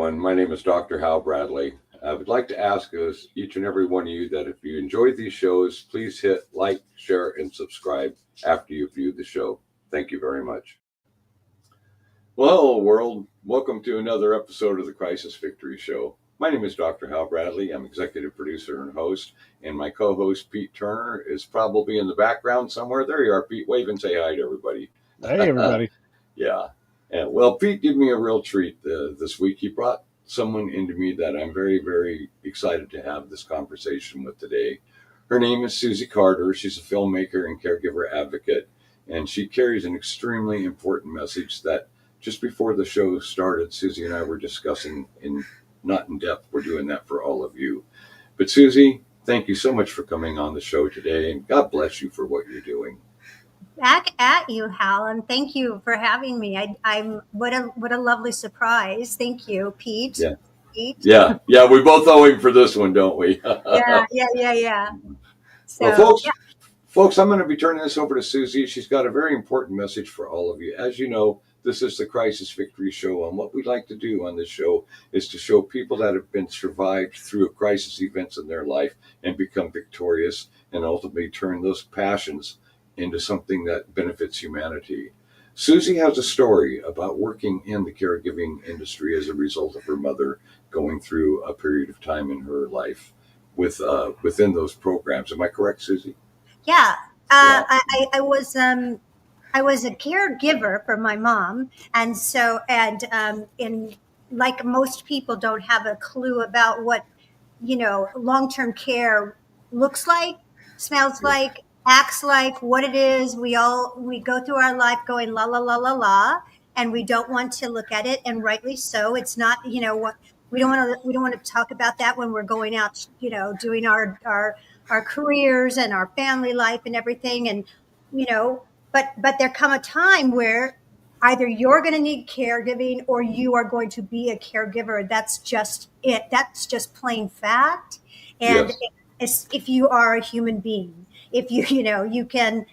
everyone. My name is Dr. Hal Bradley. I would like to ask us, each and every one of you, that if you enjoyed these shows, please hit like, share, and subscribe after you view the show. Thank you very much. Well, hello, world. Welcome to another episode of the Crisis Victory Show. My name is Dr. Hal Bradley. I'm executive producer and host, and my co-host, Pete Turner, is probably in the background somewhere. There you are, Pete. Wave and say hi to everybody. Hey, everybody. Yeah. And well, Pete gave me a real treat this week. He brought someone into me that I'm very, very excited to have this conversation with today. Her name is Susie Carter. She's a filmmaker and caregiver advocate, and she carries an extremely important message that just before the show started, Susie and I were discussing not in depth. We're doing that for all of you. But Susie, thank you so much for coming on the show today, and God bless you for what you're doing. Back at you, Hal, and thank you for having me. I'm what a lovely surprise. Thank you, Pete. Yeah. Pete. Yeah. We both owe him for this one, don't we? Yeah. So, well, folks, I'm going to be turning this over to Susie. She's got a very important message for all of you. As you know, this is the Crisis Victory Show, and what we like to do on this show is to show people that have been survived through crisis events in their life and become victorious and ultimately turn those passions into something that benefits humanity. Susie has a story about working in the caregiving industry as a result of her mother going through a period of time in her life within those programs. Am I correct, Susie? Yeah. I was a caregiver for my mom, and like most people don't have a clue about what long-term care looks like, smells like, acts like, what it is. We go through our life going la la la la la, and we don't want to look at it, and rightly so. It's not, what we don't want to talk about that when we're going out, doing our careers and our family life and everything, and but there come a time where either you're going to need caregiving or you are going to be a caregiver. That's just it. That's just plain fact. And Yes. if you are a human being, if you can,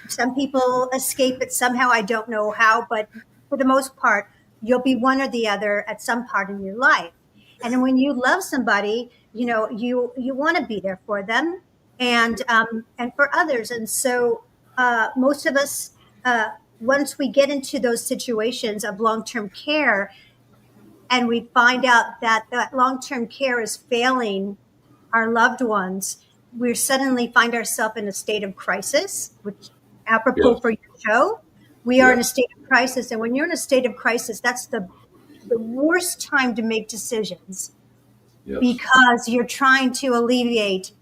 some people escape it somehow. I don't know how, but for the most part, you'll be one or the other at some part in your life. And then when you love somebody, you want to be there for them and for others. And so most of us, once we get into those situations of long-term care and we find out that that long-term care is failing our loved ones, we suddenly find ourselves in a state of crisis, which apropos for your show, we are in a state of crisis. And when you're in a state of crisis, that's the worst time to make decisions because you're trying to alleviate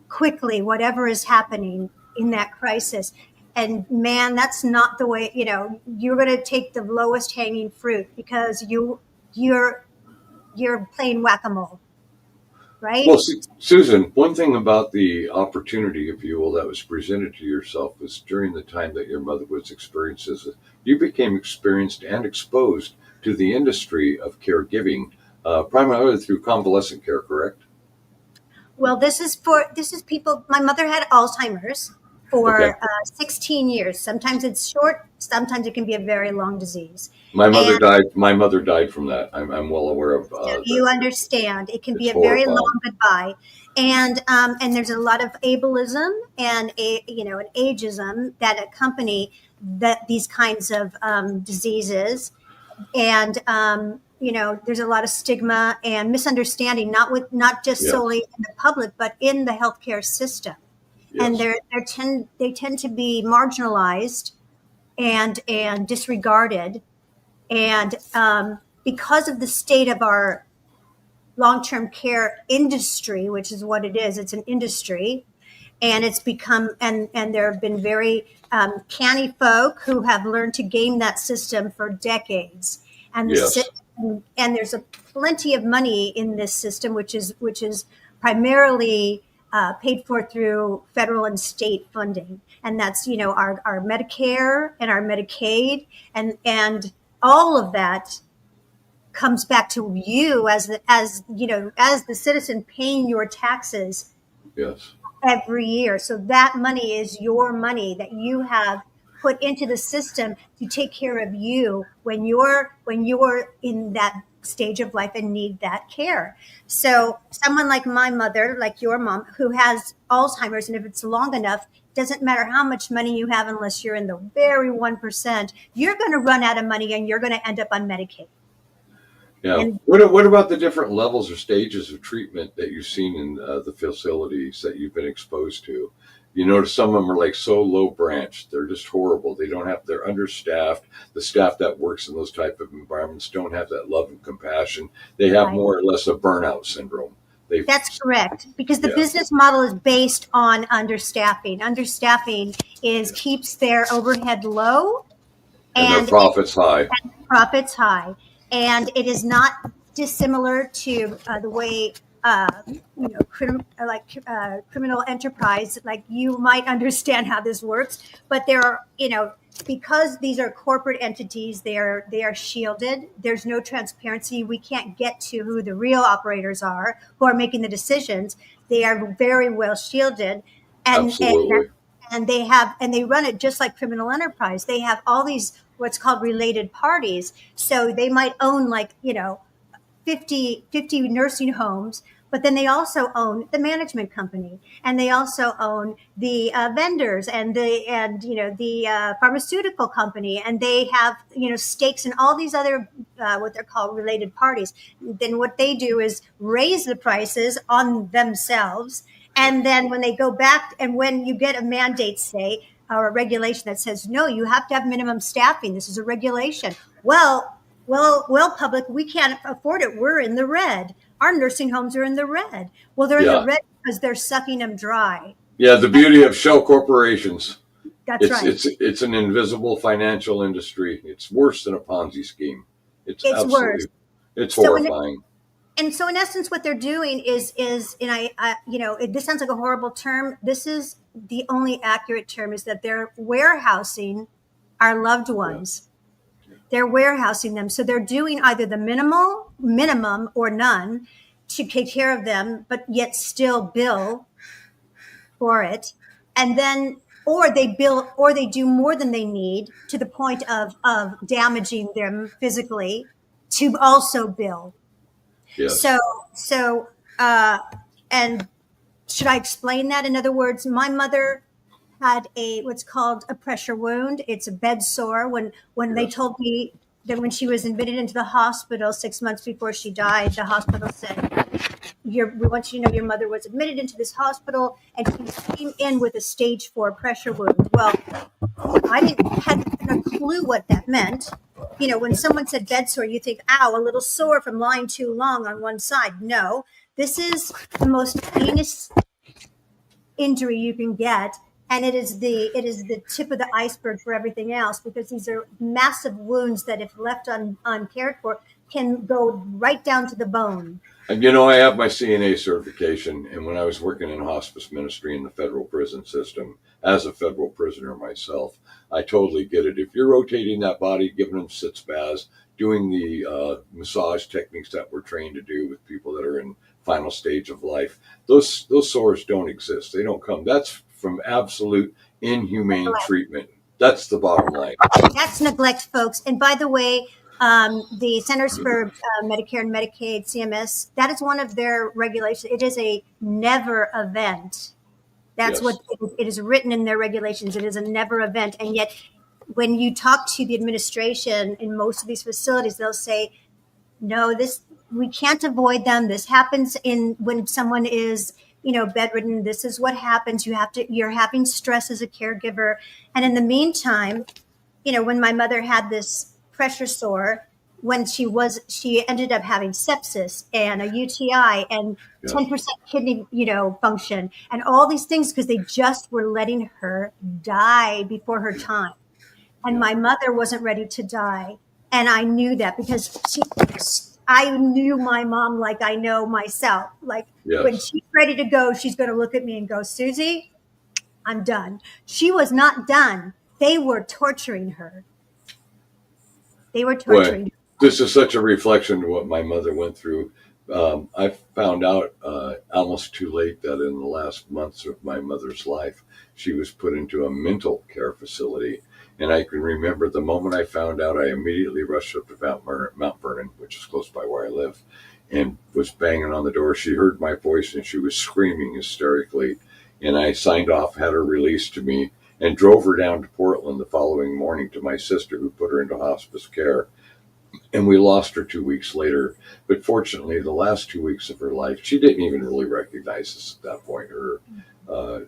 quickly whatever is happening in that crisis. And man, that's not the way, you're going to take the lowest hanging fruit because you're playing whack-a-mole. Right? Well, Susan, one thing about the opportunity, if you will, that was presented to yourself was during the time that your mother was experienced as you became experienced and exposed to the industry of caregiving, primarily through convalescent care, correct? Well, this is people. My mother had Alzheimer's for 16 years. Sometimes it's short. Sometimes it can be a very long disease. My mother died from that. I'm well aware of. You understand. It can be a very long goodbye, and there's a lot of ableism and an ageism that accompany these kinds of diseases, and there's a lot of stigma and misunderstanding, not just solely in the public, but in the healthcare system. Yes. And they tend to be marginalized and disregarded. And because of the state of our long-term care industry, which is what it is, it's an industry, and it's become, and there have been very canny folk who have learned to game that system for decades. And and there's plenty of money in this system, which is primarily paid for through federal and state funding, and that's our Medicare and our Medicaid, and all of that comes back to you as the citizen paying your taxes every year. So that money is your money that you have put into the system to take care of you when you're in that stage of life and need that care. So someone like my mother, like your mom, who has Alzheimer's, and if it's long enough, doesn't matter how much money you have, unless you're in the very 1%, you're going to run out of money and you're going to end up on Medicaid. Yeah. And What about the different levels or stages of treatment that you've seen in the facilities that you've been exposed to? You notice some of them are like so low branch. They're just horrible. They're understaffed. The staff that works in those type of environments don't have that love and compassion. They have right. more or less a burnout syndrome. That's correct, because the Yeah, business model is based on understaffing. Understaffing keeps their overhead low and their and profits high. profits high, and it is not dissimilar to the way criminal enterprise. Like, you might understand how this works, but there are, because these are corporate entities, they are shielded. There's no transparency. We can't get to who the real operators are, who are making the decisions. They are very well shielded, and Absolutely. they run it just like criminal enterprise. They have all these what's called related parties. So they might own, like, 50 nursing homes, but then they also own the management company, and they also own the vendors, and the pharmaceutical company, and they have stakes in all these other what they're called related parties. Then what they do is raise the prices on themselves, and then when they go back, and when you get a mandate, say, or a regulation that says, no, you have to have minimum staffing, this is a regulation. Public, we can't afford it. We're in the red. Our nursing homes are in the red. Well, they're in the Yeah. red because they're sucking them dry. Yeah, the beauty of shell corporations. That's It's right. it's it's an invisible financial industry. It's worse than a Ponzi scheme. It's It's worse. absolutely it's So horrifying. in essence, what they're doing is, and this sounds like a horrible term. This is the only accurate term, is that they're warehousing our loved Yeah. ones. They're warehousing them. So they're doing either the minimum or none to take care of them, but yet still bill for it. And then, or they do more than they need, to the point of damaging them physically, to also bill. Yes. So, so, uh, and should I explain that? In other words, my mother had what's called a pressure wound. It's a bed sore. When they Yes. told me that when she was admitted into the hospital 6 months before she died, the hospital said, we want you to know your mother was admitted into this hospital and she came in with a stage 4 pressure wound. Well, I hadn't a clue what that meant. When someone said bed sore, you think, ow, a little sore from lying too long on one side. No, this is the most heinous injury you can get, and it is the tip of the iceberg for everything else, because these are massive wounds that, if left uncared for, can go right down to the bone. And I have my CNA certification, and when I was working in hospice ministry in the federal prison system as a federal prisoner myself, I totally get it. If you're rotating that body, giving them sitz baths, doing the massage techniques that we're trained to do with people that are in final stage of life, those sores don't exist. They don't come. That's from absolute inhumane treatment. That's the bottom line. That's neglect, folks. And by the way, the Centers for Medicare and Medicaid, CMS, that is one of their regulations. It is a never event. That's Yes. what it is written in their regulations. It is a never event. And yet, when you talk to the administration in most of these facilities, they'll say, no, we can't avoid them. This happens when someone is, bedridden. This is what happens. You're having stress as a caregiver. And in the meantime, when my mother had this pressure sore, when she ended up having sepsis and a UTI and Yes. 10% kidney, function, and all these things, because they just were letting her die before her time. And Yeah. my mother wasn't ready to die. And I knew that, because I knew my mom like I know myself. Like, when Yes. she's ready to go, she's going to look at me and go, Susie, I'm done. She was not done. They were torturing her. They were Boy, torturing her. this is such a reflection of what my mother went through. I found out almost too late that in the last months of my mother's life, she was put into a mental care facility. And I can remember the moment I found out, I immediately rushed up to Mount Vernon, which is close by where I live, and was banging on the door. She heard my voice and she was screaming hysterically. And I signed off, had her released to me, and drove her down to Portland the following morning to my sister, who put her into hospice care. And we lost her 2 weeks later. But fortunately, the last 2 weeks of her life, she didn't even really recognize us at that point. Her uh,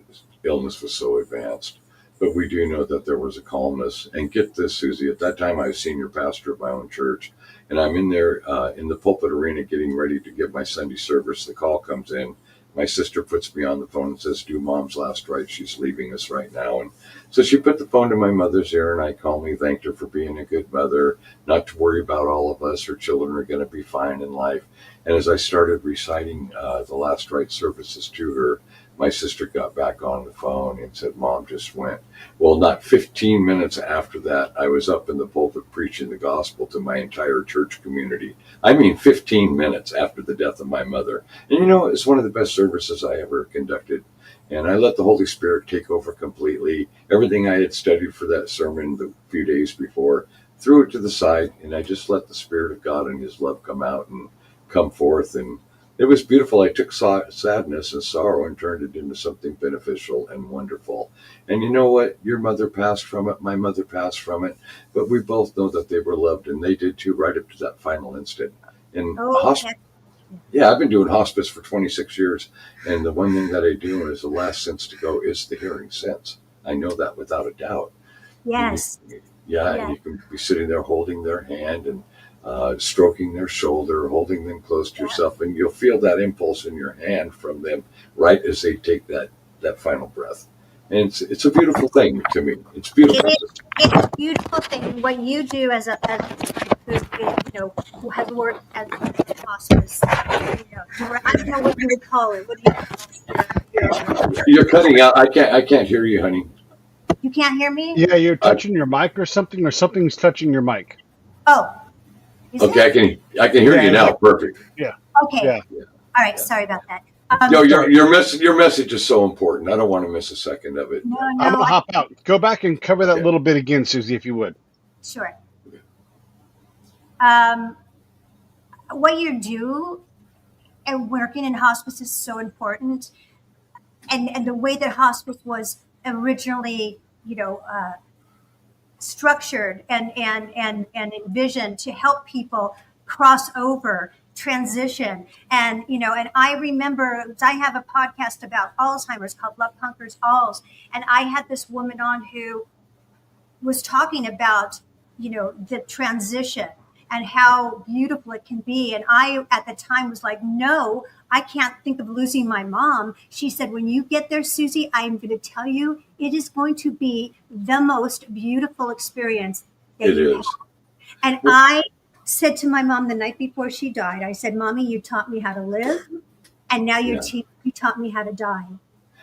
illness was so advanced. But we do know that there was a calmness. And get this, Susie, at that time I was senior pastor of my own church. And I'm in there in the pulpit arena getting ready to give my Sunday service. The call comes in. My sister puts me on the phone and says, "Do Mom's last rites. She's leaving us right now." And so she put the phone to my mother's ear, and I calmly thanked her for being a good mother, not to worry about all of us. Her children are going to be fine in life. And as I started reciting the last rite services to her, my sister got back on the phone and said, "Mom just went." Well, not 15 minutes after that, I was up in the pulpit preaching the gospel to my entire church community. I mean, 15 minutes after the death of my mother. And it's one of the best services I ever conducted. And I let the Holy Spirit take over completely. Everything I had studied for that sermon the few days before, threw it to the side, and I just let the Spirit of God and His love come out and come forth. And it was beautiful. I took sadness and sorrow and turned it into something beneficial and wonderful. And you know what? Your mother passed from it. My mother passed from it. But we both know that they were loved, and they did too, right up to that final instant. And Oh, okay. yeah, I've been doing hospice for 26 years. And the one thing that I do is the last sense to go is the hearing sense. I know that without a doubt. And Yes. yeah, and Yeah. you can be sitting there holding their hand and stroking their shoulder, holding them close to Yeah. yourself, and you'll feel that impulse in your hand from them right as they take that final breath. And it's a beautiful thing to me. It's beautiful. It's a beautiful thing. What you do as who who has worked as a hospice. I don't know what you would call it. What do you call it? You're cutting out. I can't hear you, honey. You can't hear me? Yeah, you're I, touching your mic or something's touching your mic. Oh, is okay, it? I can hear Yeah, you it's now. like, Perfect. yeah, Okay. yeah. Yeah, All right. yeah. Sorry about that. Yo, Sorry. your message is so important. I don't want to miss a second of it. No, I'm no. gonna hop out. Go back and cover that Okay. little bit again, Susie, if you would. Sure. Um, what you do and working in hospice is so important, and the way that hospice was originally, structured and envisioned to help people cross over, transition. And I remember I have a podcast about Alzheimer's called Love Conquers Alls, and I had this woman on who was talking about the transition and how beautiful it can be. And I at the time was like, no, I can't think of losing my mom. She said, when you get there, Susie, I am going to tell you, it is going to be the most beautiful experience that It you have. is. And Well, I said to my mom the night before she died, I said, Mommy, you taught me how to live, and now yeah. you taught me how to die.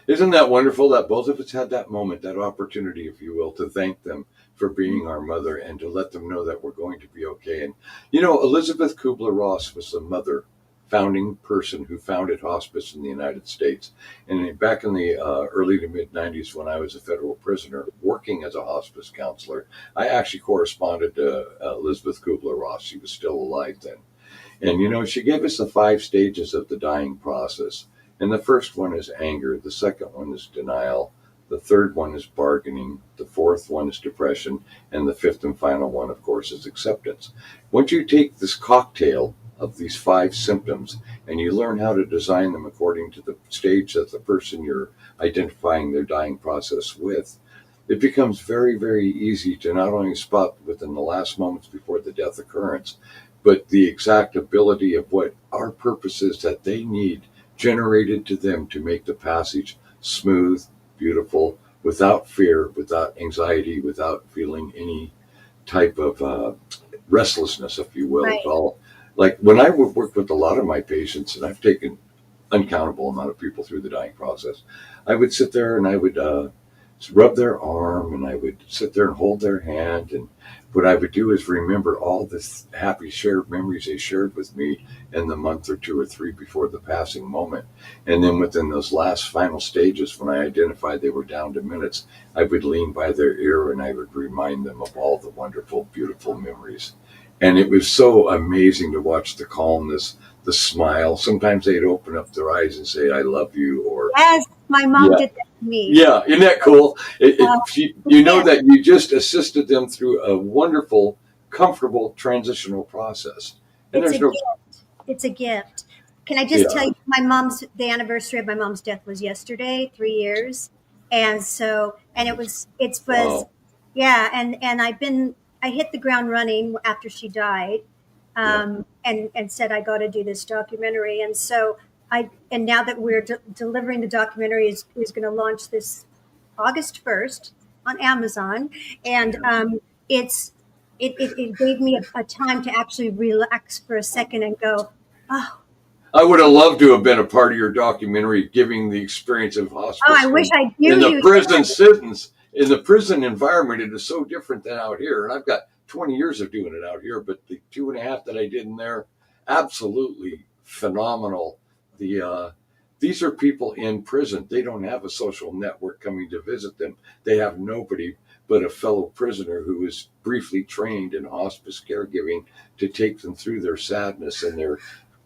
Isn't that wonderful that both of us had that moment, that opportunity, if you will, to thank them for being our mother and to let them know that we're going to be okay? And, Elizabeth Kubler-Ross was the founding person who founded hospice in the United States. And back in the early to mid 90s, when I was a federal prisoner working as a hospice counselor, I actually corresponded to Elizabeth Kubler-Ross. She was still alive then. And, she gave us the 5 stages of the dying process. And the first one is anger. The second one is denial. The third one is bargaining. The fourth one is depression. And the fifth and final one, of course, is acceptance. Once you take this cocktail of these 5 symptoms and you learn how to design them according to the stage that the person you're identifying their dying process with, it becomes very, very easy to not only spot within the last moments before the death occurrence, but the exact ability of what our purpose is that they need generated to them to make the passage smooth, beautiful, without fear, without anxiety, without feeling any type of restlessness, if you will, Right. at all. Like when I would work with a lot of my patients, and I've taken uncountable amount of people through the dying process, I would sit there and I would rub their arm, and I would sit there and hold their hand. And what I would do is remember all the happy shared memories they shared with me in the month or 2 or 3 before the passing moment. And then within those last final stages, when I identified they were down to minutes, I would lean by their ear and I would remind them of all the wonderful, beautiful memories. And it was so amazing to watch the calmness, the smile. Sometimes they'd open up their eyes and say, "I love you," or Yes, my mom yeah, did that to me. yeah, isn't that cool? Uh, You know yes, that you just assisted them through a wonderful, comfortable transitional process. And it's a there's no, gift. It's a gift. Can I just yeah, tell you, the anniversary of my mom's death was yesterday, 3 years, and so, and it was, wow, yeah, and I hit the ground running after she died, yeah, and said I got to do this documentary, and so and now that we're delivering the documentary is going to launch this August 1st on Amazon, and yeah. it's it gave me a time to actually relax for a second and go, oh, I would have loved to have been a part of your documentary, giving the experience of oh, I hospice wish I in knew the you prison did. sentence. In the prison environment, it is so different than out here. And I've got 20 years of doing it out here, but the 2.5 that I did in there, absolutely phenomenal. The These are people in prison. They don't have a social network coming to visit them. They have nobody but a fellow prisoner who is briefly trained in hospice caregiving to take them through their sadness and their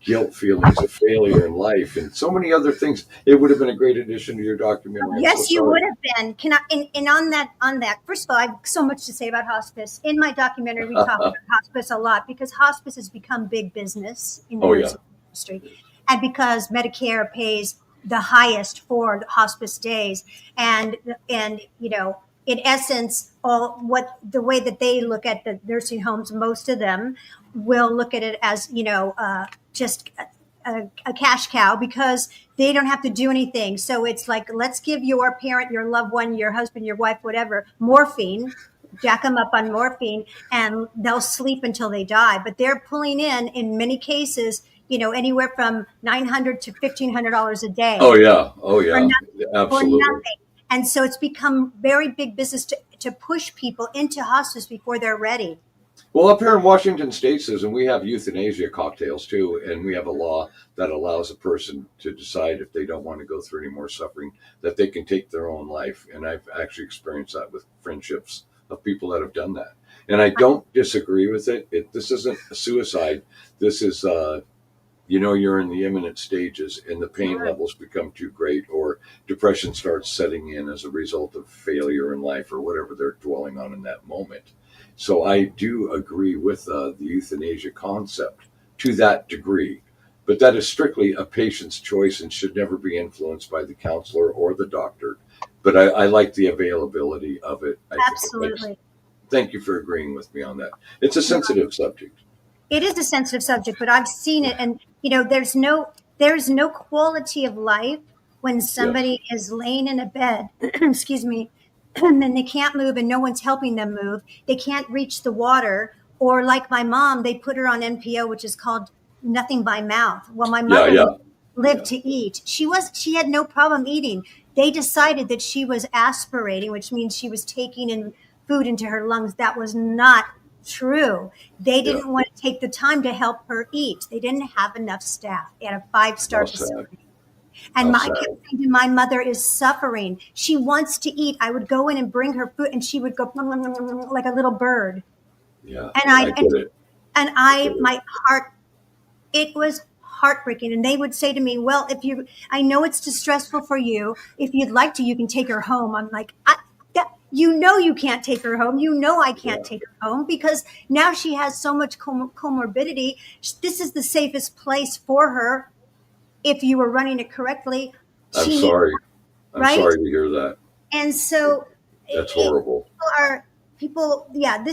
guilt feelings of failure in life and so many other things. It would have been a great addition to your documentary. I'm so Yes, you would sorry. have been. Can I? And on that. First of all, I have so much to say about hospice. In my documentary, we talk about hospice a lot because hospice has become big business in the Oh yeah. nursing industry, and because Medicare pays the highest for the hospice days, and in essence, all what the way that they look at the nursing homes, most of them will look at it as just a cash cow because they don't have to do anything. So it's like, let's give your parent, your loved one, your husband, your wife, whatever, morphine, jack them up on morphine, and they'll sleep until they die. But they're pulling in many cases, anywhere from $900 to $1,500 a day Oh yeah. Oh for yeah. nothing, for Absolutely. nothing. And so it's become very big business to push people into hospice before they're ready. Well, up here in Washington State, Susan, we have euthanasia cocktails too, and we have a law that allows a person to decide if they don't want to go through any more suffering, that they can take their own life. And I've actually experienced that with friendships of people that have done that. And I don't disagree with it. This isn't a suicide. This is, you're in the imminent stages and the pain levels become too great, or depression starts setting in as a result of failure in life or whatever they're dwelling on in that moment. So I do agree with the euthanasia concept to that degree, but that is strictly a patient's choice and should never be influenced by the counselor or the doctor. But I like the availability of it. I think it makes. Absolutely. Thank you for agreeing with me on that. It's a sensitive subject. It is a sensitive subject, but I've seen it, and there's no quality of life when Yes. somebody is laying in a bed, excuse me, and then they can't move, and no one's helping them move. They can't reach the water, or like my mom, they put her on NPO, which is called nothing by mouth. Well, my Yeah. mother Yeah. lived Yeah. to eat. She had no problem eating. They decided that she was aspirating, which means she was taking in food into her lungs. That was not true. They Yeah. didn't want to take the time to help her eat. They didn't have enough staff at a five-star How sad. facility. And How I kept sad. saying to my mother is suffering. She wants to eat. I would go in and bring her food, and she would go like a little bird. Yeah. And I I get it. and I get I it. my heart, it was heartbreaking. And they would say to me, "Well, I know it's distressful for you. If you'd like to, you can take her home." I'm like, you can't take her home. I can't Yeah. take her home because now she has so much comorbidity. This is the safest place for her if you were running it correctly. I'm She needs, sorry. I'm right? sorry to hear that. And so That's it, horrible. yeah,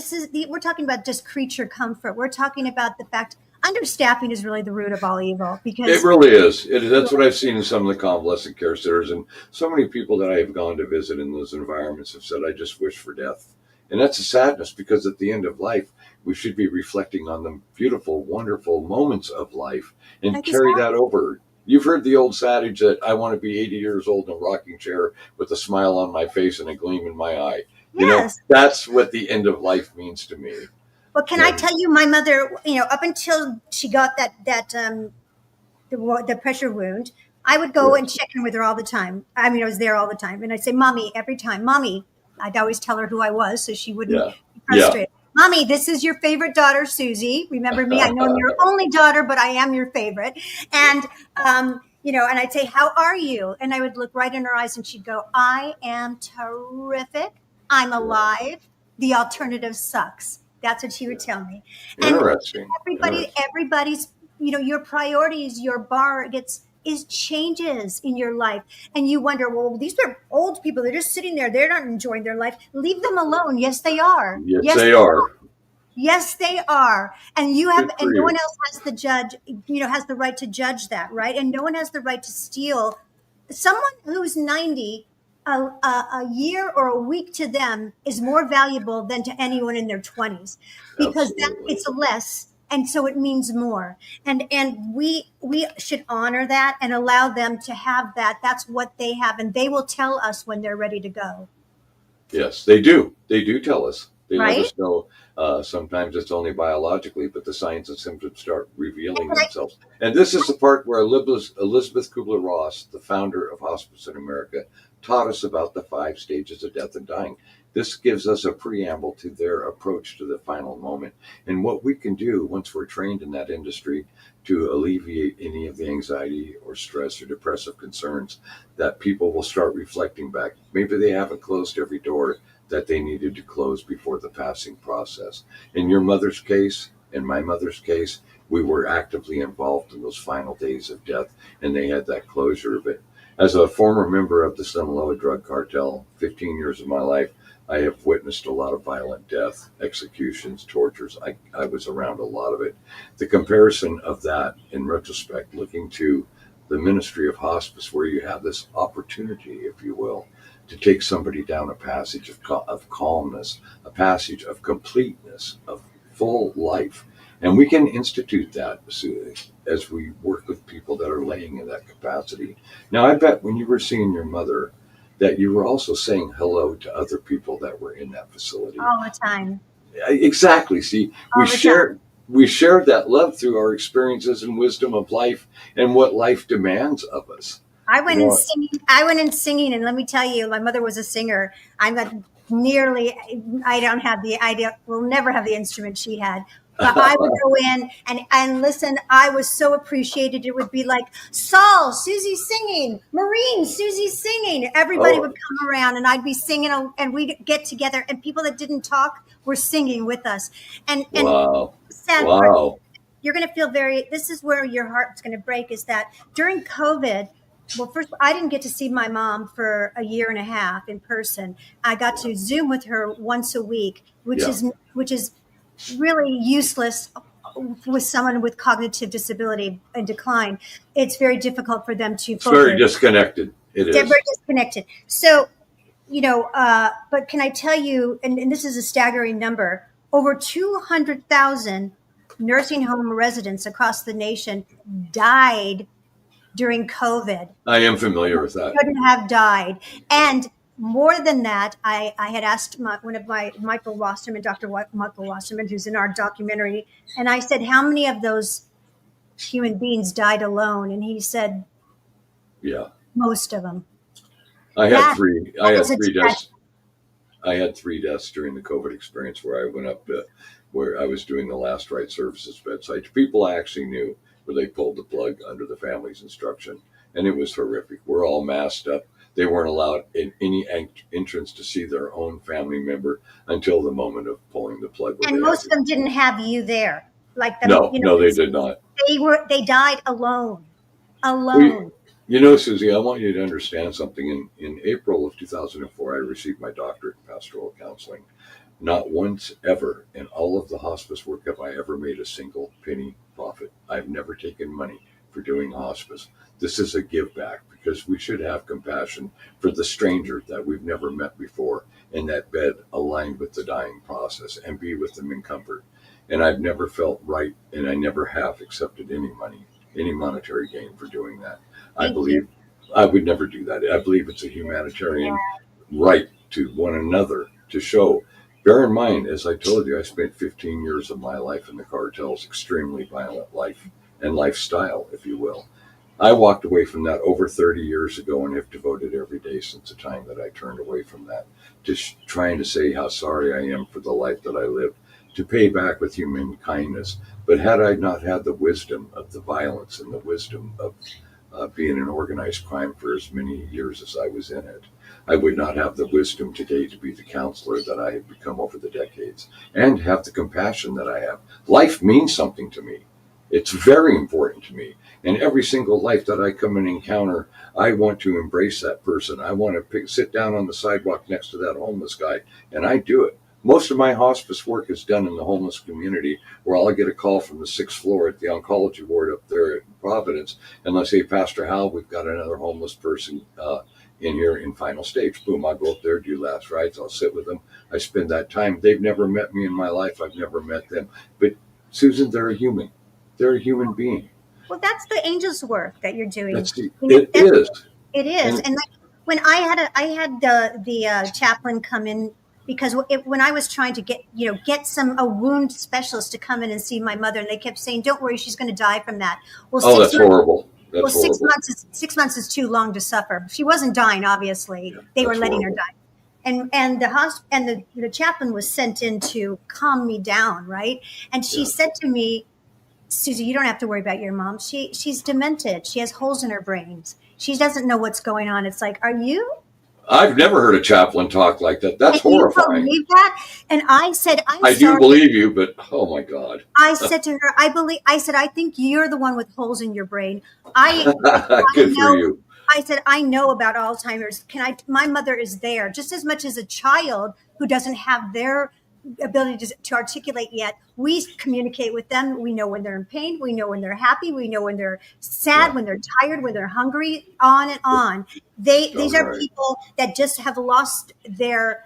we're talking about just creature comfort. We're talking about the fact understaffing is really the root of all evil It because really is. That's what I've seen in some of the convalescent care centers, and so many people that I have gone to visit in those environments have said, "I just wish for death." And that's a sadness because at the end of life, we should be reflecting on the beautiful, wonderful moments of life and carry that exactly. over. You've heard the old adage that I want to be 80 years old in a rocking chair with a smile on my face and a gleam in my eye. Yes. That's what the end of life means to me. Well, can I tell you, my mother, up until she got the pressure wound, I would go and check in with her all the time. I mean, I was there all the time, and I'd say, "Mommy," every time, "Mommy." I'd always tell her who I was, so she wouldn't be frustrated. "Mommy, this is your favorite daughter, Susie. Remember me? I know I'm your only daughter, but I am your favorite." And and I'd say, "How are you?" And I would look right in her eyes, and she'd go, "I am terrific. I'm alive. The alternative sucks." That's what she would tell me. Interesting. And everybody's, your priorities, your bar changes in your life. And you wonder, well, these are old people. They're just sitting there. They're not enjoying their life. Leave them alone. Yes, they are. Yes, they are. Yes, they are. And no one else has has the right to judge that, right? And no one has the right to steal. Someone who's 90, a year or a week to them is more valuable than to anyone in their 20s, because it's less, and so it means more. And we should honor that and allow them to have that. That's what they have, and they will tell us when they're ready to go. Yes, they do. They do tell us. They Right? let us know. Sometimes it's only biologically, but the signs and symptoms start revealing themselves. And this is the part where Elizabeth Kubler-Ross, the founder of Hospice in America, taught us about the 5 stages of death and dying. This gives us a preamble to their approach to the final moment and what we can do once we're trained in that industry to alleviate any of the anxiety or stress or depressive concerns, that people will start reflecting back. Maybe they haven't closed every door that they needed to close before the passing process. In your mother's case, in my mother's case, we were actively involved in those final days of death, and they had that closure of it. As a former member of the Sinaloa drug cartel, 15 years of my life, I have witnessed a lot of violent death, executions, tortures. I was around a lot of it. The comparison of that, in retrospect, looking to the ministry of hospice, where you have this opportunity, if you will, to take somebody down a passage of calmness, a passage of completeness, of full life. And we can institute that as we work with people that are laying in that capacity. Now, I bet when you were seeing your mother, that you were also saying hello to other people that were in that facility. All the time. Exactly. See, we shared that love through our experiences and wisdom of life and what life demands of us. I went in singing, and let me tell you, my mother was a singer. I don't have the idea. We'll never have the instrument she had. But I would go in and listen. I was so appreciated. It would be like, Saul, Susie singing, Maureen, Susie singing. Everybody would come around, and I'd be singing, and we'd get together, and people that didn't talk were singing with us. And sad part, you're going to feel this is where your heart's going to break, is that during COVID, well, first, I didn't get to see my mom for a year and a half in person. I got to Zoom with her once a week, which is really useless with someone with cognitive disability and decline. It's very difficult for them to focus. Very disconnected. They're very disconnected. So, but can I tell you, and this is a staggering number, over 200,000 nursing home residents across the nation died during COVID. I am familiar with that. Couldn't have died. And more than that, I had asked one of my Michael Wasserman, Dr. Michael Wasserman, who's in our documentary, and I said, how many of those human beings died alone? And he said, most of them. I had three deaths. I had 3 deaths during the COVID experience, where I went up where I was doing the last right services bedside to people I actually knew, where they pulled the plug under the family's instruction. And it was horrific. We're all masked up. They weren't allowed in any entrance to see their own family member until the moment of pulling the plug. And most of them didn't have you there. No, they did not. They died alone. Susie, I want you to understand something. In April of 2004, I received my doctorate in pastoral counseling. Not once ever in all of the hospice work have I ever made a single penny profit. I've never taken money for doing hospice. This is a give back, because we should have compassion for the stranger that we've never met before in that bed, aligned with the dying process, and be with them in comfort. And I've never felt right, and I never have accepted any money any monetary gain for doing that. I Thank you. believe I would never do that. I believe it's a humanitarian right to one another to show. Bear in mind, as I told you, I spent 15 years of my life in the cartel's extremely violent life and lifestyle, if you will. I walked away from that over 30 years ago and have devoted every day since the time that I turned away from that to trying to say how sorry I am for the life that I lived, to pay back with human kindness. But had I not had the wisdom of the violence and the wisdom of being in organized crime for as many years as I was in it, I would not have the wisdom today to be the counselor that I have become over the decades and have the compassion that I have. Life means something to me. It's very important to me. And every single life that I come and encounter, I want to embrace that person. I want to sit down on the sidewalk next to that homeless guy, and I do it. Most of my hospice work is done in the homeless community, where I'll get a call from the sixth floor at the oncology ward up there at Providence, and they'll say, Pastor Hal, we've got another homeless person in here in final stage. Boom, I'll go up there, do last rites, I'll sit with them. I spend that time. They've never met me in my life. I've never met them. But Susan, they're a human. They're a human being. Well, that's the angel's work that you're doing. It is. It is. And like when I had the chaplain come in, because when I was trying to get a wound specialist to come in and see my mother, and they kept saying, "Don't worry, she's going to die from that." Well, that's horrible. That's well, horrible. 6 months is too long to suffer. She wasn't dying, obviously. Yeah, they were letting horrible. her die. And the chaplain was sent in to calm me down, right? And she said to me, Susie, you don't have to worry about your mom. She's demented. She has holes in her brains. She doesn't know what's going on. It's like, are you? I've never heard a chaplain talk like that. That's Can horrifying. You believe that? And I said, I do believe you, but oh my God. I said to her, I said, I think you're the one with holes in your brain. I Good know, for you. I said, I know about Alzheimer's. My mother is there just as much as a child who doesn't have their ability to articulate yet. We communicate with them. We know when they're in pain. We know when they're happy. We know when they're sad, when they're tired, when they're hungry, on and on. These are people that just have lost their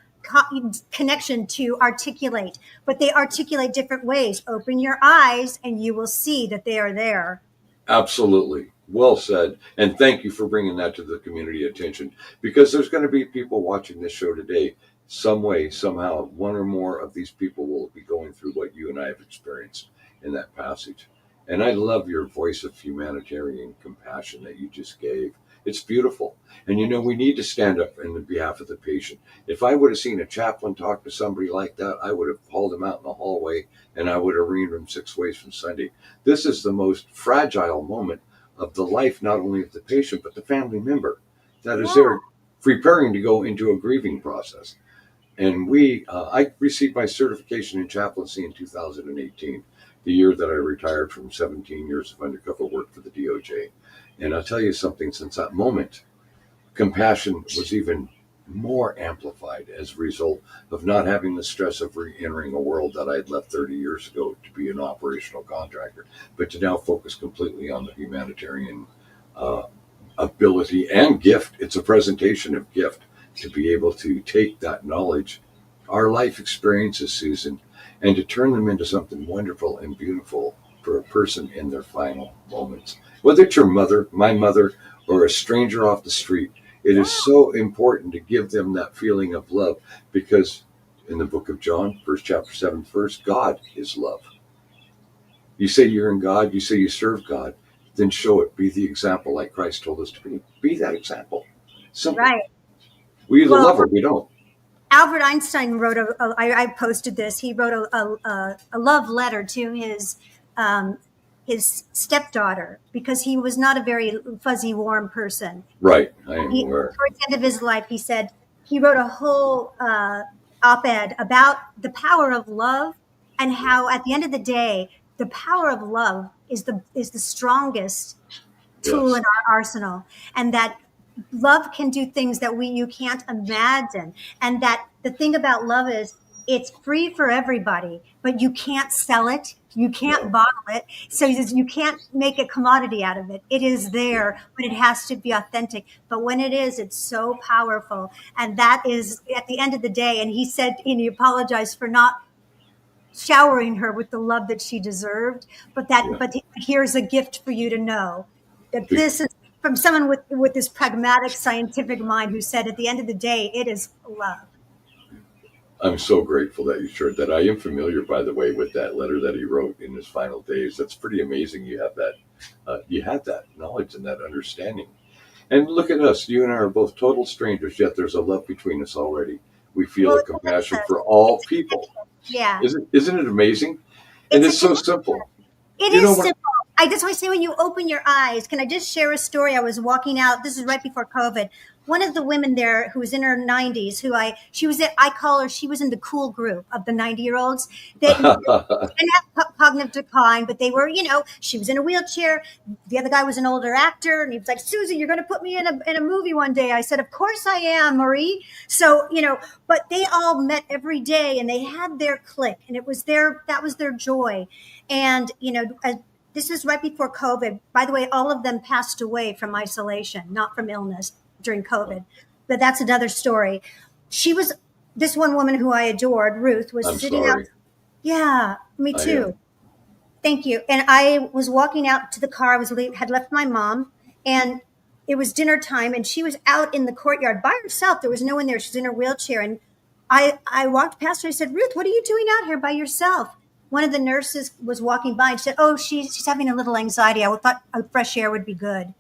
connection to articulate, but they articulate different ways. Open your eyes and you will see that they are there. Absolutely. Well said. And thank you for bringing that to the community attention, because there's going to be people watching this show today. Some way, somehow, one or more of these people will be going through what you and I have experienced in that passage. And I love your voice of humanitarian compassion that you just gave. It's beautiful. And we need to stand up in the behalf of the patient. If I would have seen a chaplain talk to somebody like that, I would have hauled him out in the hallway and I would have reamed him 6 ways from Sunday. This is the most fragile moment of the life, not only of the patient, but the family member that is there preparing to go into a grieving process. And I received my certification in chaplaincy in 2018, the year that I retired from 17 years of undercover work for the DOJ. And I'll tell you something, since that moment, compassion was even more amplified as a result of not having the stress of re-entering a world that I had left 30 years ago to be an operational contractor, but to now focus completely on the humanitarian ability and gift. It's a presentation of gift to be able to take that knowledge, our life experiences, Susan, and to turn them into something wonderful and beautiful for a person in their final moments. Whether it's your mother, my mother, or a stranger off the street, it is so important to give them that feeling of love, because in the book of John, 1st chapter, 7th verse, God is love. You say you're in God, you say you serve God, then show it. Be the example like Christ told us to be. Be that example. Simple. Right. We either love or we don't. Albert Einstein wrote I posted this. He wrote a love letter to his stepdaughter, because he was not a very fuzzy, warm person. Right. I am aware. Towards the end of his life, he wrote a whole op-ed about the power of love, and how at the end of the day, the power of love is the strongest tool in our arsenal, and that love can do things that you can't imagine. And that the thing about love is it's free for everybody, but you can't sell it. You can't bottle it. So you can't make a commodity out of it. It is there, but it has to be authentic. But when it is, it's so powerful. And that is at the end of the day. And he said, and he apologized for not showering her with the love that she deserved. Yeah. But here's a gift for you to know that Be- this is from someone with this pragmatic scientific mind who said at the end of the day, it is love. I'm so grateful that you shared that. I am familiar, by the way, with that letter that he wrote in his final days. That's pretty amazing. You have that. You had that knowledge and that understanding. And look at us. You and I are both total strangers, yet there's a love between us already. We feel Well, a it's a compassion gift. for all It's a people. gift. Yeah. Isn't it amazing? And It's a it's so gift. simple. It You know is what? simple. That's why I say when you open your eyes, can I just share a story? I was walking out. This is right before COVID. One of the women there who was in her 90s, she was at, I call her, she was in the cool group of the 90-year-olds that didn't have cognitive decline, but they were, she was in a wheelchair. The other guy was an older actor, and he was like, Susie, you're going to put me in a movie one day. I said, of course I am, Marie. So, but they all met every day and they had their clique, and that was their joy. And, this is right before COVID. By the way, all of them passed away from isolation, not from illness during COVID. But that's another story. This one woman who I adored, Ruth, was I'm sitting out. sorry. Yeah, me I am. too. Thank you. And I was walking out to the car. Had left my mom, and it was dinner time, and she was out in the courtyard by herself. There was no one there. She's in her wheelchair, and I walked past her. I said, Ruth, what are you doing out here by yourself? One of the nurses was walking by and said, oh, she's having a little anxiety. I thought a fresh air would be good.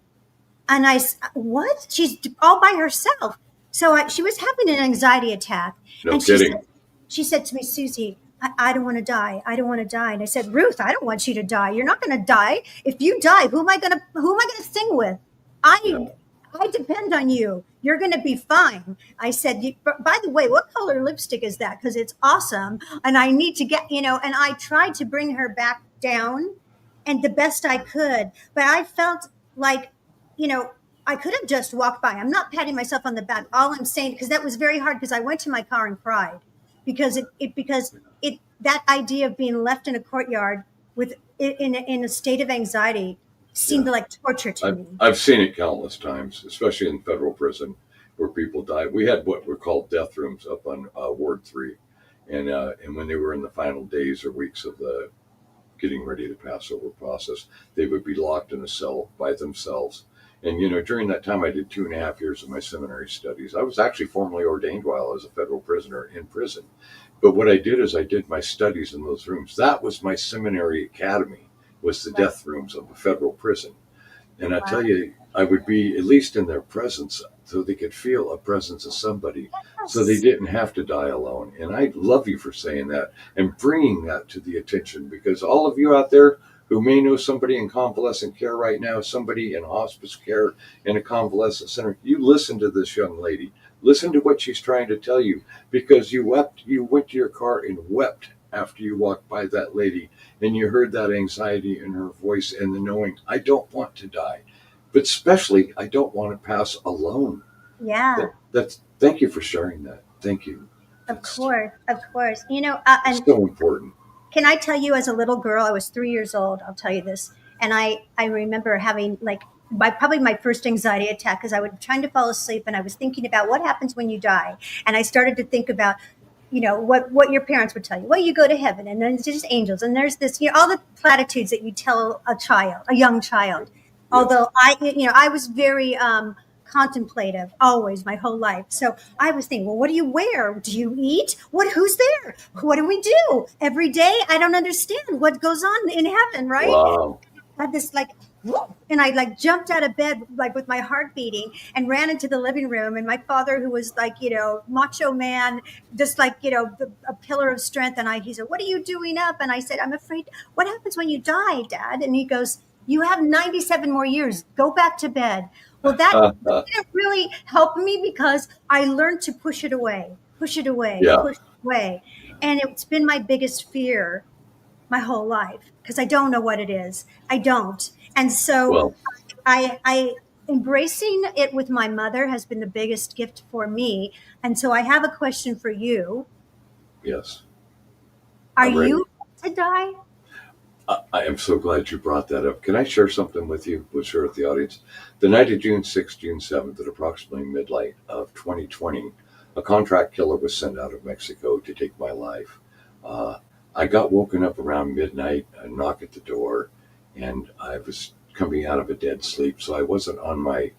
And what? She's all by herself. So she was having an anxiety attack. No And kidding. she said to me, Susie, I don't want to die. I don't want to die. And I said, Ruth, I don't want you to die. You're not going to die. If you die, who am I going to sing with? Yeah. I depend on you. You're going to be fine. I said, by the way, what color lipstick is that? Because it's awesome. And I need to get, and I tried to bring her back down and the best I could. But I felt like, I could have just walked by. I'm not patting myself on the back. All I'm saying, because that was very hard, because I went to my car and cried because that idea of being left in a courtyard in a state of anxiety seemed Yeah. like torture to me. I've seen it countless times, especially in federal prison where people die. We had what were called death rooms up on Ward 3. And when they were in the final days or weeks of the getting ready to pass over process, they would be locked in a cell by themselves. And, during that time, I did 2.5 years of my seminary studies. I was actually formally ordained while I was a federal prisoner in prison. But what I did is I did my studies in those rooms. That was my seminary academy, was the Wow. death rooms of a federal prison. And I tell Wow. you, I would be at least in their presence so they could feel a presence of somebody so they Yes. didn't have to die alone. And I love you for saying that and bringing that to the attention, because all of you out there who may know somebody in convalescent care right now, somebody in hospice care in a convalescent center, you listen to this young lady. Listen to what she's trying to tell you, because you wept. You went to your car and wept after you walked by that lady and you heard that anxiety in her voice and the knowing, I don't want to die, but especially I don't want to pass alone. Yeah, Thank you for sharing that. Thank you. of That's course, of course. And so important. can I tell you, as a little girl, I was 3 years old. I'll tell you this, and I remember having like probably my first anxiety attack because I was trying to fall asleep and I was thinking about what happens when you die, and I started to think about, what your parents would tell you. Well, you go to heaven, and then there's just angels, and there's this, all the platitudes that you tell a young child. Yes. Although I was very contemplative always my whole life. So I was thinking, well, what do you wear? Do you eat? Who's there? What do we do every day? I don't understand what goes on in heaven, right? Wow. I had this like, whoa, and I like jumped out of bed like with my heart beating and ran into the living room. And my father, who was like, macho man, just like, a pillar of strength. And he said, what are you doing up? And I said, I'm afraid, what happens when you die, Dad? And he goes, you have 97 more years. Go back to bed. Well, that didn't really help me because I learned to push it away, push it away, Yeah. push it away. And it's been my biggest fear my whole life because I don't know what it is. I don't. And so Well, I embracing it with my mother has been the biggest gift for me. And so I have a question for you. yes. Are I'm ready. you to die? I am so glad you brought that up. Can I share something with you? We'll share with the audience. The night of June 6th, June 7th, at approximately midnight of 2020, a contract killer was sent out of Mexico to take my life. I got woken up around midnight, a knock at the door, and I was coming out of a dead sleep. So I wasn't on my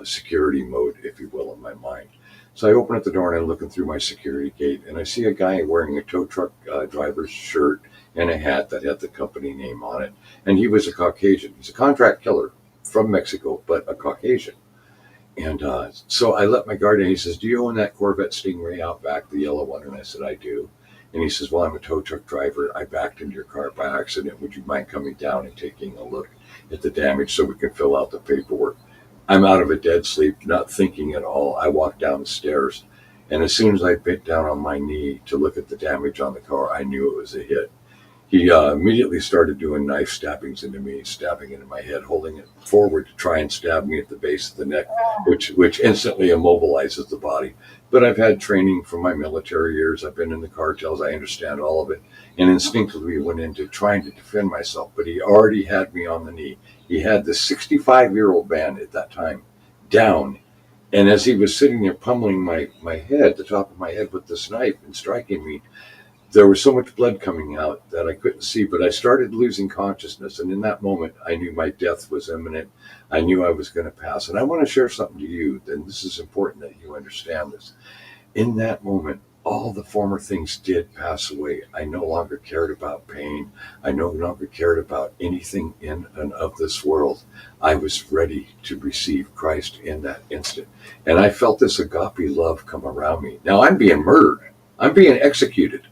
security mode, if you will, in my mind. So I open up the door and I'm looking through my security gate, and I see a guy wearing a tow truck driver's shirt and a hat that had the company name on it. And he was a Caucasian. He's a contract killer from Mexico, but a Caucasian. And so I let my guard in. He says, "Do you own that Corvette Stingray out back, the yellow one?" And I said, "I do." And he says, "Well, I'm a tow truck driver. I backed into your car by accident. Would you mind coming down and taking a look at the damage so we can fill out the paperwork?" I'm out of a dead sleep, not thinking at all. I walked down the stairs. And as soon as I bent down on my knee to look at the damage on the car, I knew it was a hit. He immediately started doing knife stabbings into me, stabbing into my head, holding it forward to try and stab me at the base of the neck, which instantly immobilizes the body. But I've had training from my military years. I've been in the cartels. I understand all of it. And instinctively went into trying to defend myself. But he already had me on the knee. He had the 65-year-old man at that time down. And as he was sitting there pummeling my head, the top of my head with this knife and striking me, there was so much blood coming out that I couldn't see, but I started losing consciousness. And in that moment, I knew my death was imminent. I knew I was going to pass. And I want to share something to you, and this is important that you understand this. In that moment, all the former things did pass away. I no longer cared about pain. I no longer cared about anything in and of this world. I was ready to receive Christ in that instant. And I felt this agape love come around me. Now I'm being murdered. I'm being executed.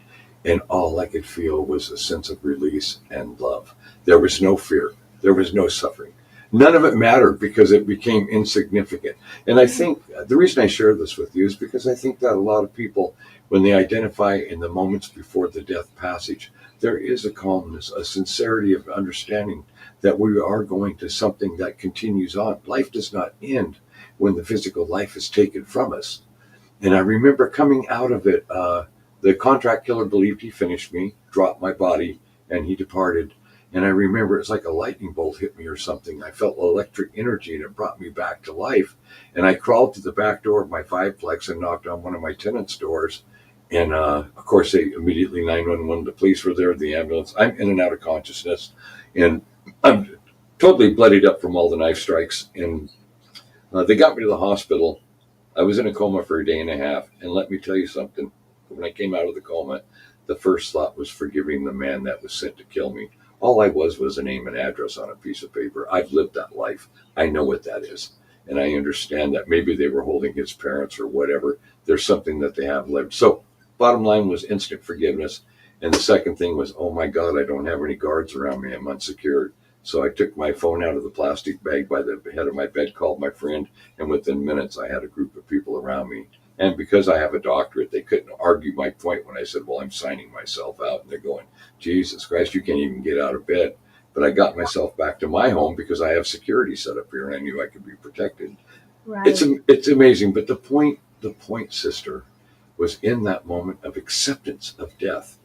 And all I could feel was a sense of release and love. There was no fear. There was no suffering. None of it mattered because it became insignificant. And I think the reason I share this with you is because I think that a lot of people, when they identify in the moments before the death passage, there is a calmness, a sincerity of understanding that we are going to something that continues on. Life does not end when the physical life is taken from us. And I remember coming out of it, the contract killer believed he finished me, dropped my body, and he departed. And I remember it's like a lightning bolt hit me or something. I felt electric energy and it brought me back to life. And I crawled to the back door of my fiveplex and knocked on one of my tenants' doors. And of course, they immediately 911, the police were there, the ambulance. I'm in and out of consciousness. And I'm totally bloodied up from all the knife strikes. And they got me to the hospital. I was in a coma for a day and a half. And let me tell you something. When I came out of the coma, the first thought was forgiving the man that was sent to kill me. All I was a name and address on a piece of paper. I've lived that life. I know what that is. And I understand that maybe they were holding his parents or whatever. There's something that they have lived. So bottom line was instant forgiveness. And the second thing was, oh my God, I don't have any guards around me. I'm unsecured. So I took my phone out of the plastic bag by the head of my bed, called my friend, and within minutes I had a group of people around me. And because I have a doctorate, they couldn't argue my point when I said, well, I'm signing myself out. And they're going, Jesus Christ, you can't even get out of bed. But I got myself back to my home because I have security set up here and I knew I could be protected. Right. It's amazing. But the point, sister, was in that moment of acceptance of death.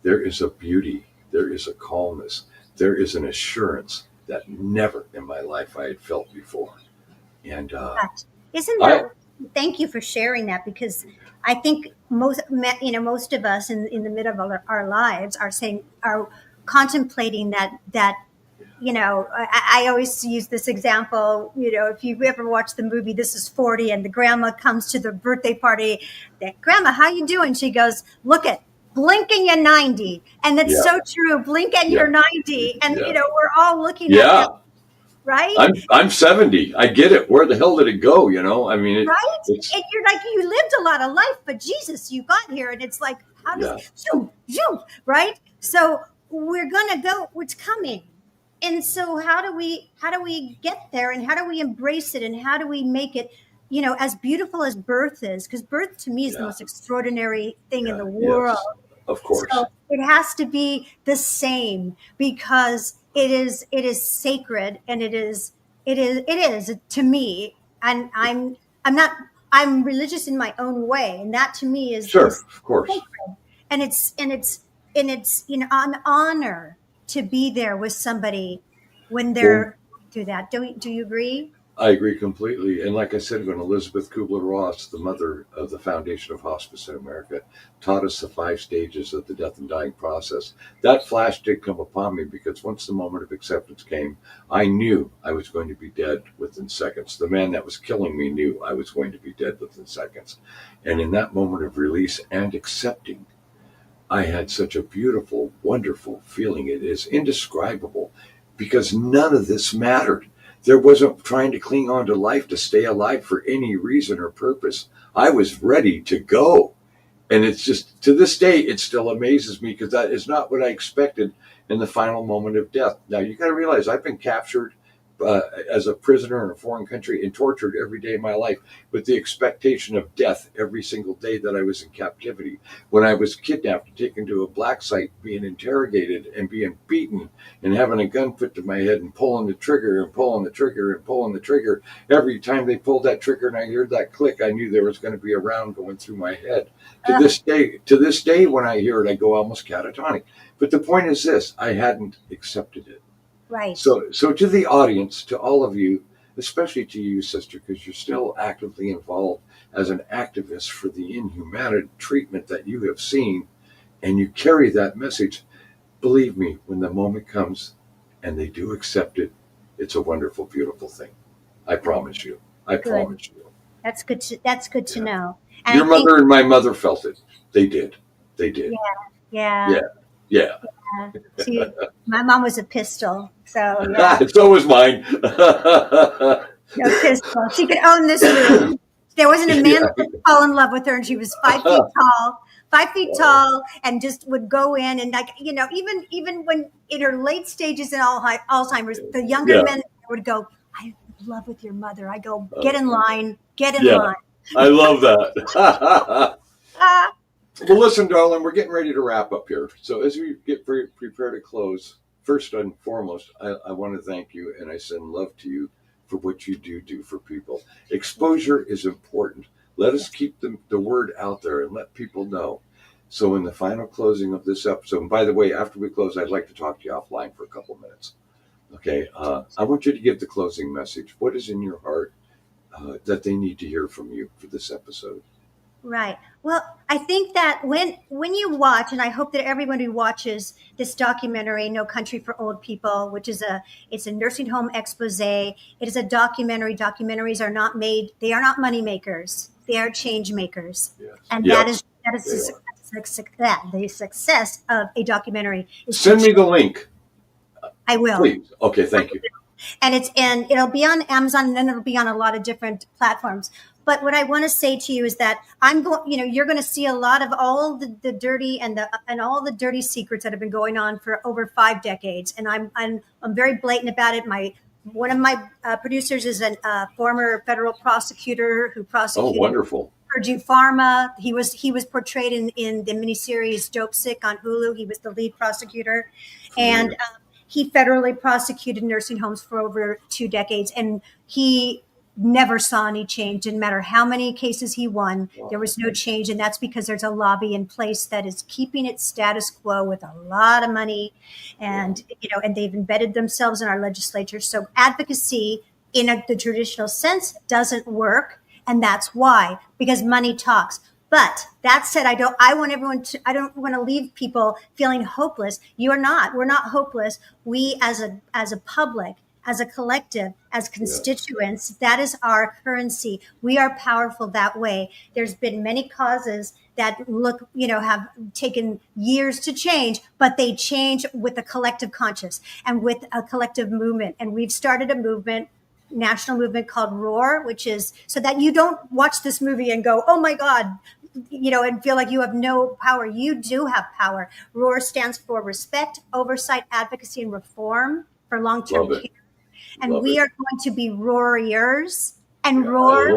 There is a beauty. There is a calmness. There is an assurance that never in my life I had felt before. And isn't that? Thank you for sharing that, because I think most of us in the middle of our lives are contemplating that. I always use this example. If you ever watch the movie This Is 40, and the grandma comes to the birthday party, that grandma, how you doing? She goes, look at. Blink and you're 90. And that's so true. Blink and you're 90. And, we're all looking at that, right? I'm 70. I get it. Where the hell did it go? I mean, right? And you're like, you lived a lot of life, but Jesus, you got here. And it's like, how does zoom, right? So we're going to go, it's coming. And so how do we get there, and how do we embrace it, and how do we make it, as beautiful as birth is, because birth to me is the most extraordinary thing in the world. Yes, of course. So it has to be the same, because it is sacred, and it is to me. And I'm religious in my own way, and that to me is of course. Sacred. And it's an honor to be there with somebody when they're through that. Do you agree? I agree completely. And like I said, when Elizabeth Kubler-Ross, the mother of the Foundation of Hospice in America, taught us the 5 stages of the death and dying process, that flash did come upon me because once the moment of acceptance came, I knew I was going to be dead within seconds. The man that was killing me knew I was going to be dead within seconds. And in that moment of release and accepting, I had such a beautiful, wonderful feeling. It is indescribable because none of this mattered. There wasn't trying to cling on to life to stay alive for any reason or purpose. I was ready to go. And it's just, to this day, it still amazes me because that is not what I expected in the final moment of death. Now, you got to realize I've been captured as a prisoner in a foreign country and tortured every day of my life with the expectation of death every single day that I was in captivity. When I was kidnapped and taken to a black site, being interrogated and being beaten and having a gun put to my head and pulling the trigger and pulling the trigger and pulling the trigger. Every time they pulled that trigger and I heard that click, I knew there was going to be a round going through my head. To this day, when I hear it, I go almost catatonic. But the point is this: I hadn't accepted it. Right. So to the audience, to all of you, especially to you, sister, because you're still actively involved as an activist for the inhumanity treatment that you have seen, and you carry that message. Believe me, when the moment comes and they do accept it, it's a wonderful, beautiful thing. I promise you. I promise you. That's good. That's good to know. And your mother and my mother felt it. They did. They did. Yeah. See, my mom was a pistol, so yeah. So was mine. No pistol. She could own this room. There wasn't a man that would fall in love with her, and she was 5 feet tall. 5 feet tall, and just would go in and, like, you know, even when in her late stages in Alzheimer's, the younger men would go, "I love with your mother." I go, "Get in line, get in line." I love that. Well, listen, darling, we're getting ready to wrap up here. So as we get prepared to close, first and foremost, I want to thank you, and I send love to you for what you do for people. Exposure is important. Let us keep the word out there and let people know. So in the final closing of this episode, and by the way, after we close, I'd like to talk to you offline for a couple of minutes. Okay, I want you to give the closing message. What is in your heart that they need to hear from you for this episode? Right. Well, I think that when you watch, and I hope that everyone who watches this documentary, No Country for Old People, which is it's a nursing home expose. It is a documentary. Documentaries are not made. They are not money makers. They are change makers. Yes. And that is the success of a documentary. Send me the link. I will. Please. Okay. Thank you. And it'll be on Amazon, and then it'll be on a lot of different platforms. But what I want to say to you is that you're going to see a lot of all the dirty and all the dirty secrets that have been going on for over 5 decades. And I'm very blatant about it. One of my producers is a former federal prosecutor who prosecuted. Oh, wonderful. Purdue Pharma. He was portrayed in the miniseries Dope Sick on Hulu. He was the lead prosecutor, and he federally prosecuted nursing homes for over 2 decades, and he never saw any change. Didn't matter how many cases he won, there was no change. And that's because there's a lobby in place that is keeping it status quo with a lot of money. And, and they've embedded themselves in our legislature. So advocacy in the traditional sense doesn't work. And that's why, because money talks. But that said, I don't want to leave people feeling hopeless. We're not hopeless. We as a public, as a collective, as constituents, that is our currency. We are powerful that way. There's been many causes that have taken years to change, but they change with a collective conscious and with a collective movement. And we've started a movement, national movement called ROAR, which is so that you don't watch this movie and go, "Oh my God," and feel like you have no power. You do have power. ROAR stands for Respect, Oversight, Advocacy, and Reform for long-term care. And we are going to be roariers and roar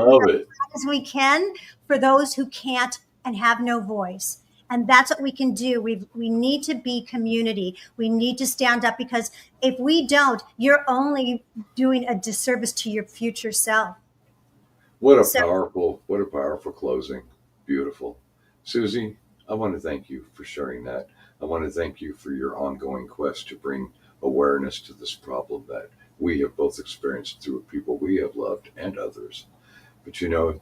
as we can for those who can't and have no voice. And that's what we can do. We need to be community. We need to stand up, because if we don't, you're only doing a disservice to your future self. What a powerful closing. Beautiful. Susie, I want to thank you for sharing that. I want to thank you for your ongoing quest to bring awareness to this problem that we have both experienced through people we have loved and others. But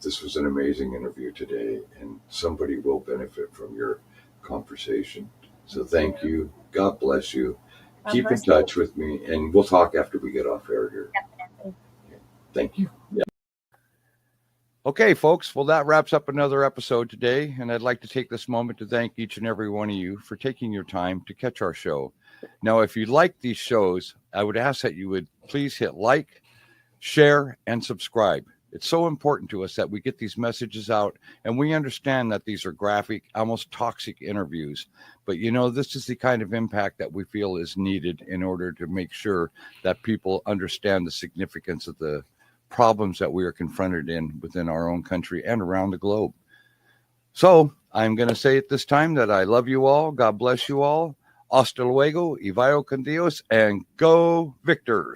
this was an amazing interview today, and somebody will benefit from your conversation. So thank you. God bless you. Keep in touch with me, and we'll talk after we get off air here. Definitely. Thank you. Yeah. Okay, folks. Well, that wraps up another episode today, and I'd like to take this moment to thank each and every one of you for taking your time to catch our show. Now, if you like these shows, I would ask that you would please hit like, share, and subscribe. It's so important to us that we get these messages out, and we understand that these are graphic, almost toxic interviews. But this is the kind of impact that we feel is needed in order to make sure that people understand the significance of the problems that we are confronted within our own country and around the globe. So I'm going to say at this time that I love you all. God bless you all. Hasta luego, y vaya con Dios, and go Victors.